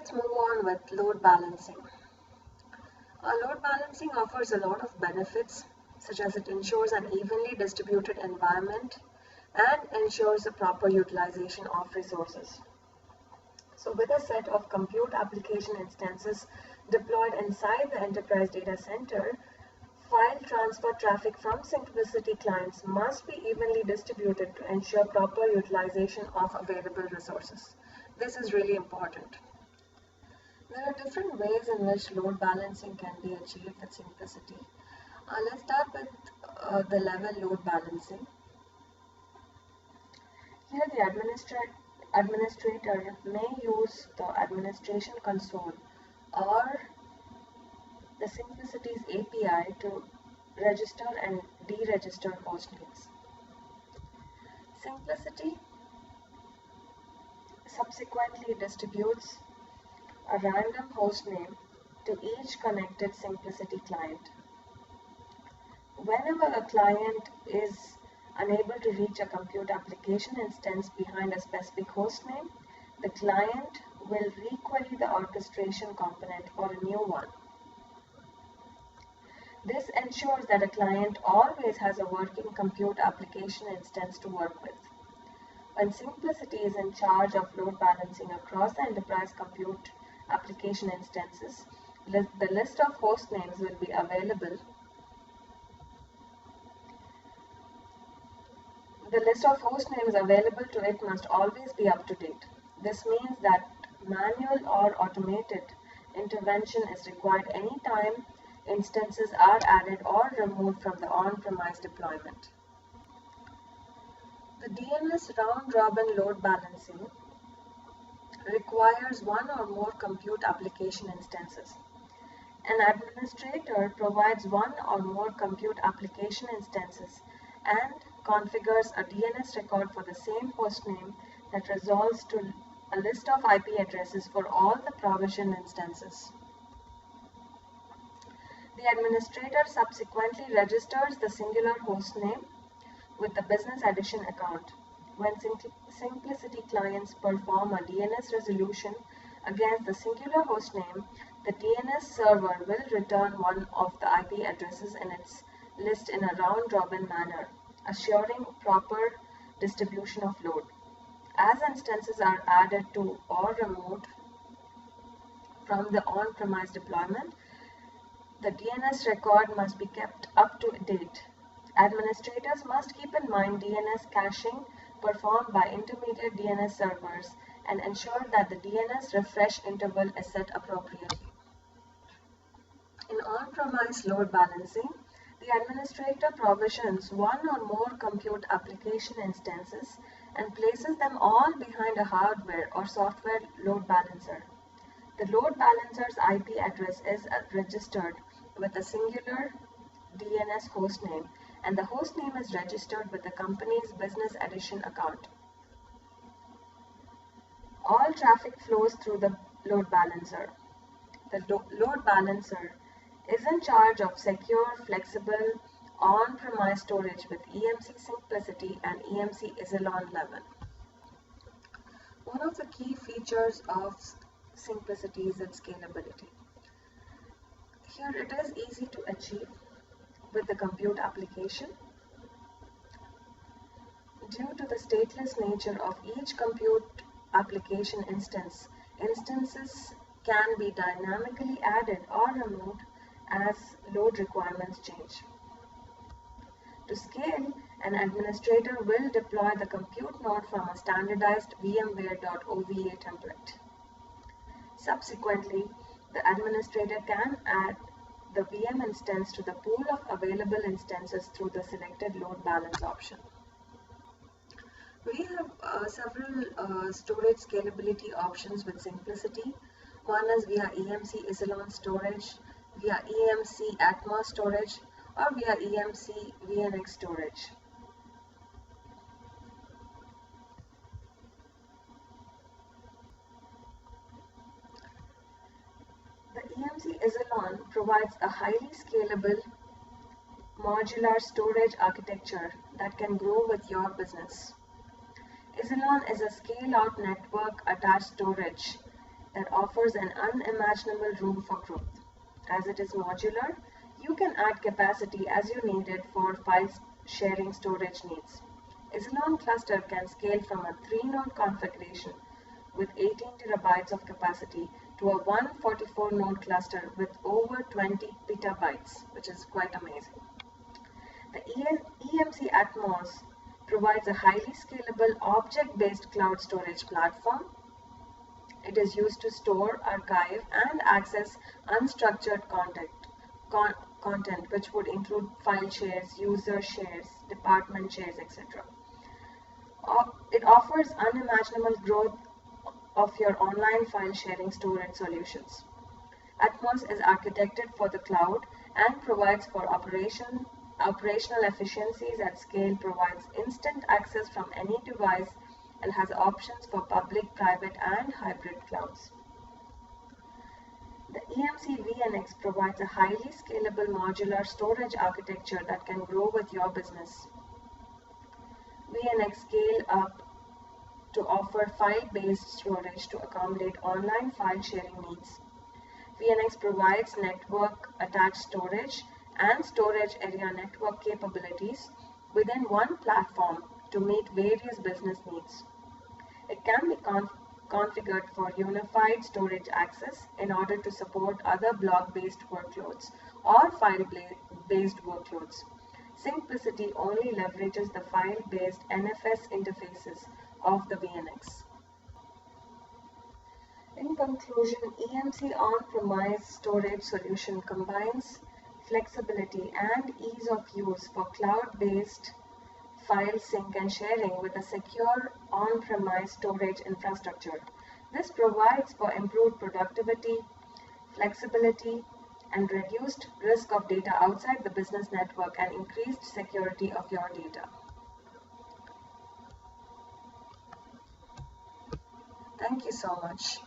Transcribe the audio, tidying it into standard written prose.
let's move on with load balancing. Load balancing offers a lot of benefits, such as it ensures an evenly distributed environment and ensures the proper utilization of resources. So with a set of compute application instances deployed inside the enterprise data center, file transfer traffic from Syncplicity clients must be evenly distributed to ensure proper utilization of available resources. This is really important. There are different ways in which load balancing can be achieved with Syncplicity. Let's start with the level load balancing. Here the administrator may use the administration console or the Syncplicity's API to register and deregister host names. Syncplicity subsequently distributes a random host name to each connected Syncplicity client. Whenever a client is unable to reach a compute application instance behind a specific host name, the client will requery the orchestration component for a new one. This ensures that a client always has a working compute application instance to work with. When Syncplicity is in charge of load balancing across the enterprise compute application instances, the list of host names will be available. The list of host names available to it must always be up to date. This means that manual or automated intervention is required anytime instances are added or removed from the on-premise deployment. The DNS round-robin load balancing requires one or more compute application instances. An administrator provides one or more compute application instances and configures a DNS record for the same hostname that resolves to a list of IP addresses for all the provisioned instances. The administrator subsequently registers the singular hostname with the business edition account. When Syncplicity clients perform a DNS resolution against the singular hostname, the DNS server will return one of the IP addresses in its list in a round-robin manner, assuring proper distribution of load. As instances are added to or removed from the on-premise deployment, the DNS record must be kept up to date. Administrators must keep in mind DNS caching performed by intermediate DNS servers and ensure that the DNS refresh interval is set appropriately. In on-premise load balancing, the administrator provisions one or more compute application instances and places them all behind a hardware or software load balancer. The load balancer's IP address is registered with a singular DNS hostname, and the hostname is registered with the company's business edition account. All traffic flows through the load balancer. The load balancer is in charge of secure, flexible, on-premise storage with EMC Syncplicity and EMC Isilon 11. One of the key features of Syncplicity is its scalability. Here it is easy to achieve with the compute application. Due to the stateless nature of each compute application instance, instances can be dynamically added or removed as load requirements change. To scale, an administrator will deploy the compute node from a standardized VMware.ova template. Subsequently, the administrator can add the VM instance to the pool of available instances through the selected load balance option. We have several storage scalability options with Syncplicity. One is via EMC Isilon storage, via EMC Atmos storage, or via EMC VNX storage. The EMC Isilon provides a highly scalable modular storage architecture that can grow with your business. Isilon is a scale-out network attached storage. that offers an unimaginable room for growth. As it is modular, you can add capacity as you need it for file sharing storage needs. Isilon cluster can scale from a 3-node configuration with 18 terabytes of capacity to a 144-node cluster with over 20 petabytes, which is quite amazing. The EMC Atmos provides a highly scalable object-based cloud storage platform. It is used to store, archive, and access unstructured content, which would include file shares, user shares, department shares, etc. It offers unimaginable growth of your online file sharing storage solutions. Atmos is architected for the cloud and provides for operational efficiencies at scale, provides instant access from any device, and has options for public, private, and hybrid clouds. The EMC VNX provides a highly scalable modular storage architecture that can grow with your business. VNX scale up to offer file-based storage to accommodate online file sharing needs. VNX provides network-attached storage and storage area network capabilities within one platform to meet various business needs. It can be configured for unified storage access in order to support other block-based workloads or file-based workloads. Syncplicity only leverages the file-based NFS interfaces of the VNX. In conclusion, EMC on-premise storage solution combines flexibility and ease of use for cloud-based file sync and sharing with a secure on-premise storage infrastructure. This provides for improved productivity, flexibility, and reduced risk of data outside the business network and increased security of your data. Thank you so much.